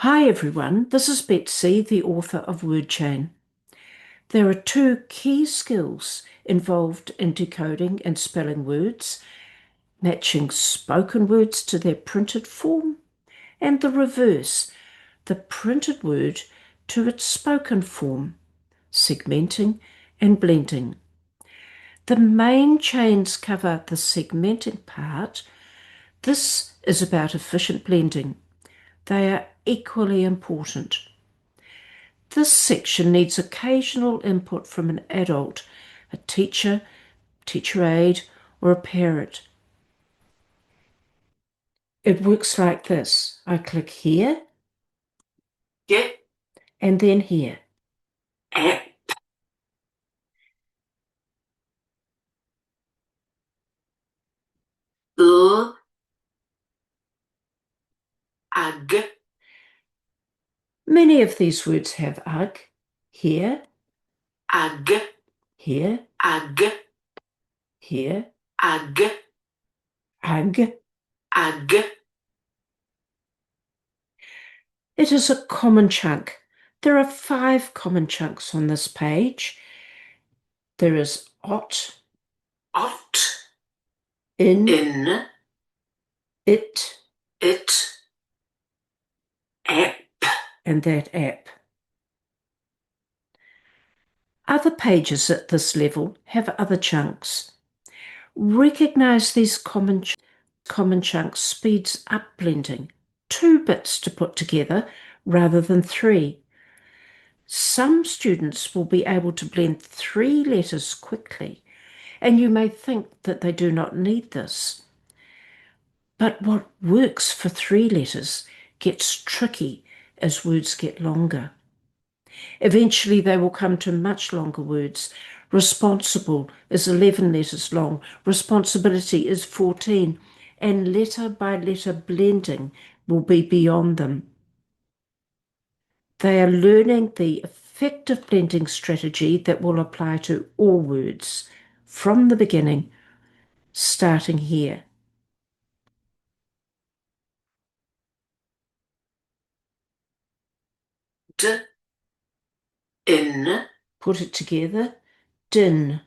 Hi everyone, this is Betsy, the author of Wordchain. There are two key skills involved in decoding and spelling words, matching spoken words to their printed form, and the reverse, the printed word to its spoken form, segmenting and blending. The main chains cover the segmenting part. This is about efficient blending. They are equally important. This section needs occasional input from an adult, a teacher, teacher aide, or a parent. It works like this. I click here, Yeah, and then here. app, ö, ag, Many of these words have ug, here, ag, here, ag, here, ag, ug. ag, It is a common chunk. There are 5 common chunks on this page. There is ot, ot, in, in, it, it, app, and that app. Other pages at this level have other chunks. Recognize these common chunks speeds up blending. 2 bits to put together rather than 3. Some students will be able to blend 3 letters quickly, and you may think that they do not need this. But what works for 3 letters gets tricky as words get longer. Eventually, they will come to much longer words. Responsible is 11 letters long, responsibility is 14, and letter by letter blending will be beyond them. They are learning the effective blending strategy that will apply to all words from the beginning, starting here. d, in, Put it together. Din.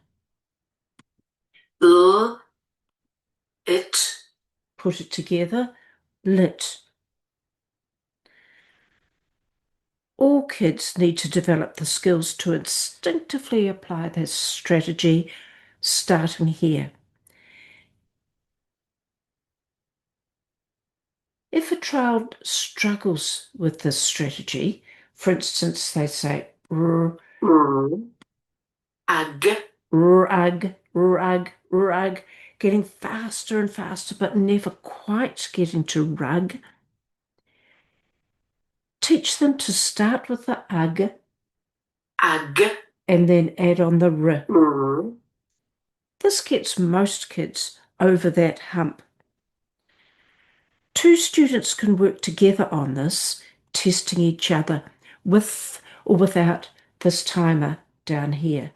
ö, it, Put it together. Lit. All kids need to develop the skills to instinctively apply this strategy, starting here. If a child struggles with this strategy, for instance, they say r, ag, rug, rug, rug, getting faster and faster, but never quite getting to rug, teach them to start with the ug ag, and then add on the r. r, This gets most kids over that hump. 2 students can work together on this, testing each other with or without this timer down here.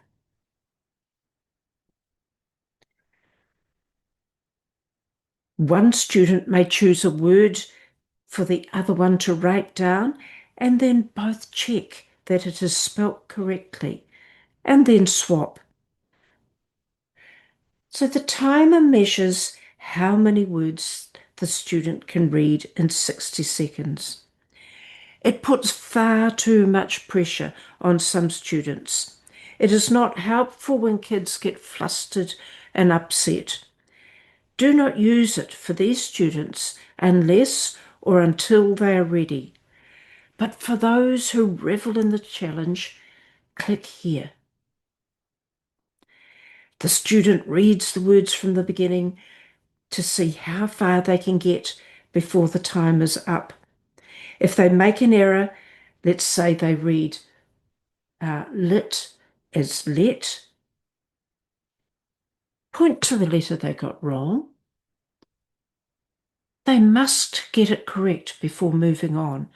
One student may choose a word for the other one to write down, and then both check that it is spelt correctly, and then swap. So the timer measures how many words the student can read in 60 seconds. It puts far too much pressure on some students. It is not helpful when kids get flustered and upset. Do not use it for these students unless or until they are ready. But for those who revel in the challenge, click here. The student reads the words from the beginning to see how far they can get before the time is up. If they make an error, let's say they read lit as let, point to the letter they got wrong. They must get it correct before moving on.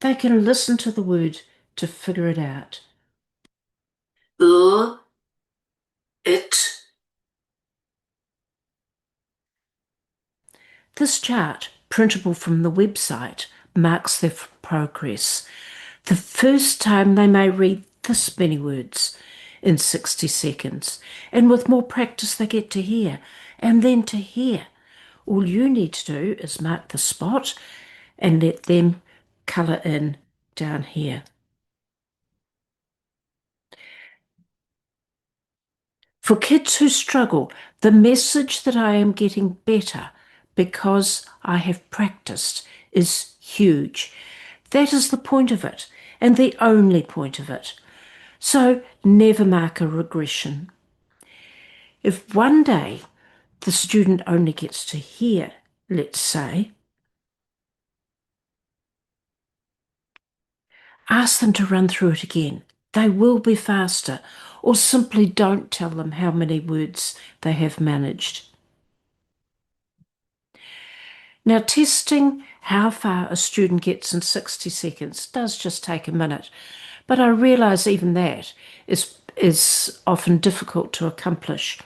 They can listen to the word to figure it out. ö, it, This chart, printable from the website, marks their progress. The first time they may read this many words in 60 seconds, and with more practice they get to hear, and then to hear. All you need to do is mark the spot and let them colour in down here. For kids who struggle, the message that I am getting better because I have practiced is huge. That is the point of it, and the only point of it. So never mark a regression. If one day the student only gets to hear, let's say, ask them to run through it again. They will be faster, or simply don't tell them how many words they have managed. Now, testing how far a student gets in 60 seconds does just take a minute, but I realise even that is often difficult to accomplish.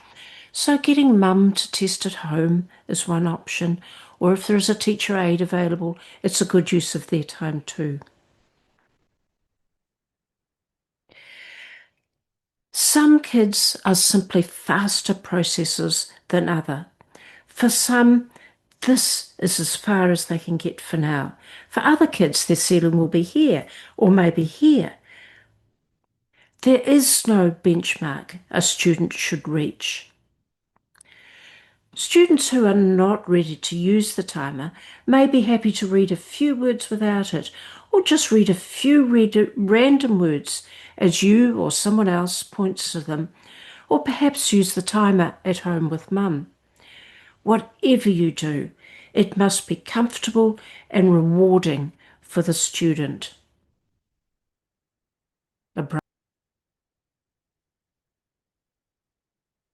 So getting mum to test at home is one option, or if there is a teacher aide available, it's a good use of their time too. Some kids are simply faster processors than other. For some, this is as far as they can get for now. For other kids, their ceiling will be here or maybe here. There is no benchmark a student should reach. Students who are not ready to use the timer may be happy to read a few words without it, or just read a few random words as you or someone else points to them, or perhaps use the timer at home with mum. Whatever you do, it must be comfortable and rewarding for the student.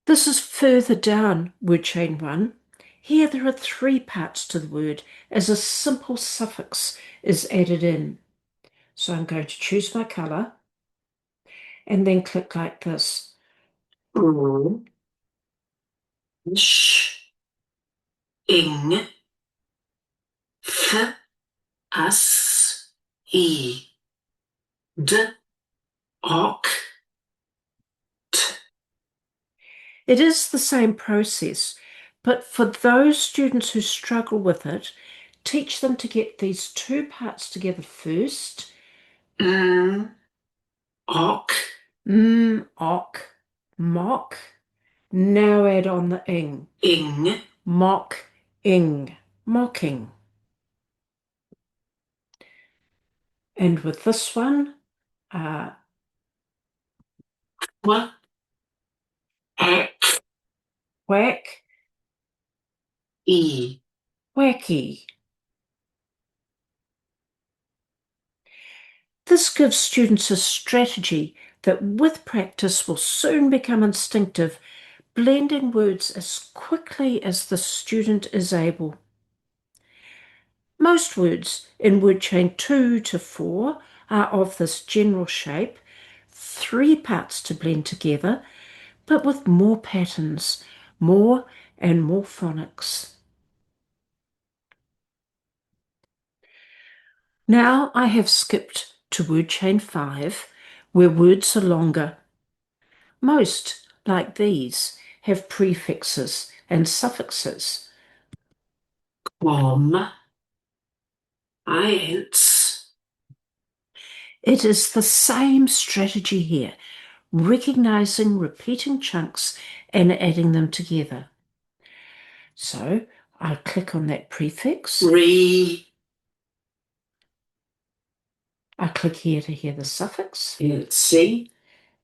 This is further down word chain 1. Here there are 3 parts to the word as a simple suffix is added in. So I'm going to choose my colour and then click like this. Sh, ing, f, as, I, d, ok, t. It is the same process, but for those students who struggle with it, teach them to get these 2 parts together first. Ok, Ok, mock. Now add on the ing. ing, Mock, ing, mocking. And with this one, wa, ek, whack, I. wacky. This gives students a strategy that with practice will soon become instinctive, blending words as quickly as the student is able. Most words in word chain 2 to 4 are of this general shape, 3 parts to blend together, but with more patterns, more and more phonics. Now I have skipped to word chain 5, where words are longer. Most, like these, have prefixes and suffixes. Quam, eins. It is the same strategy here, recognizing repeating chunks and adding them together. So I'll click on that prefix. Re, I click here to hear the suffix. C.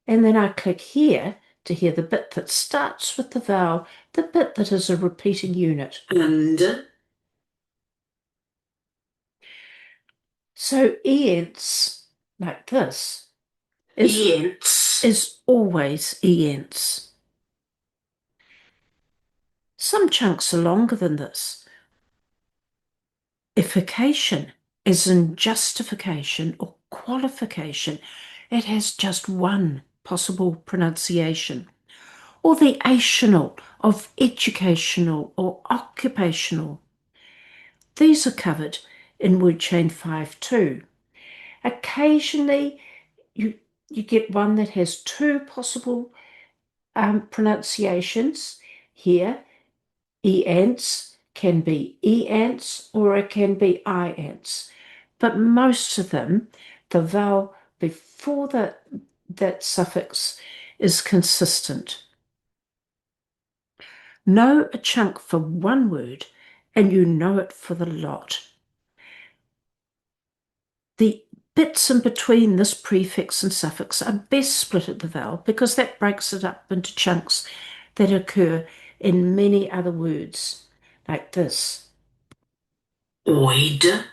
And then I click here to hear the bit that starts with the vowel, the bit that is a repeating unit. And, So ents, like this, ents. is always ents. Some chunks are longer than this. Ification is in justification or qualification. It has just one possible pronunciation. Or the ational of educational or occupational. These are covered in word chain 5 too. Occasionally, you get one that has two possible pronunciations. Here, e-ants can be e-ants or it can be I-ants. But most of them, the vowel before that suffix is consistent. Know a chunk for one word and you know it for the lot. The bits in between this prefix and suffix are best split at the vowel because that breaks it up into chunks that occur in many other words, like this, oid,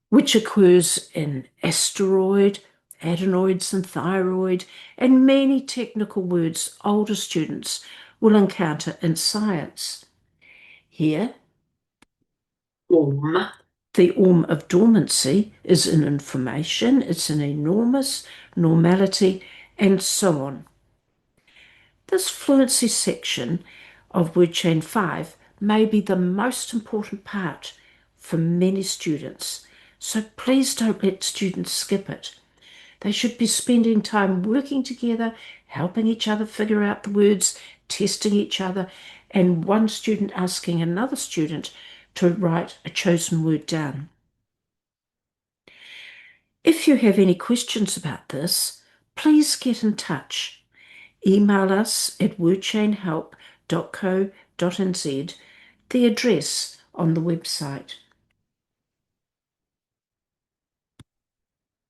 which occurs in asteroid, adenoids, and thyroid, and many technical words older students will encounter in science. Here, orm, the orm of dormancy is in information, it's an enormous, normality, and so on. This fluency section of wordchain 5 may be the most important part for many students, so please don't let students skip it. They should be spending time working together, helping each other figure out the words, testing each other, and one student asking another student to write a chosen word down. If you have any questions about this, please get in touch. Email us at wordchainhelp.co.nz, the address on the website.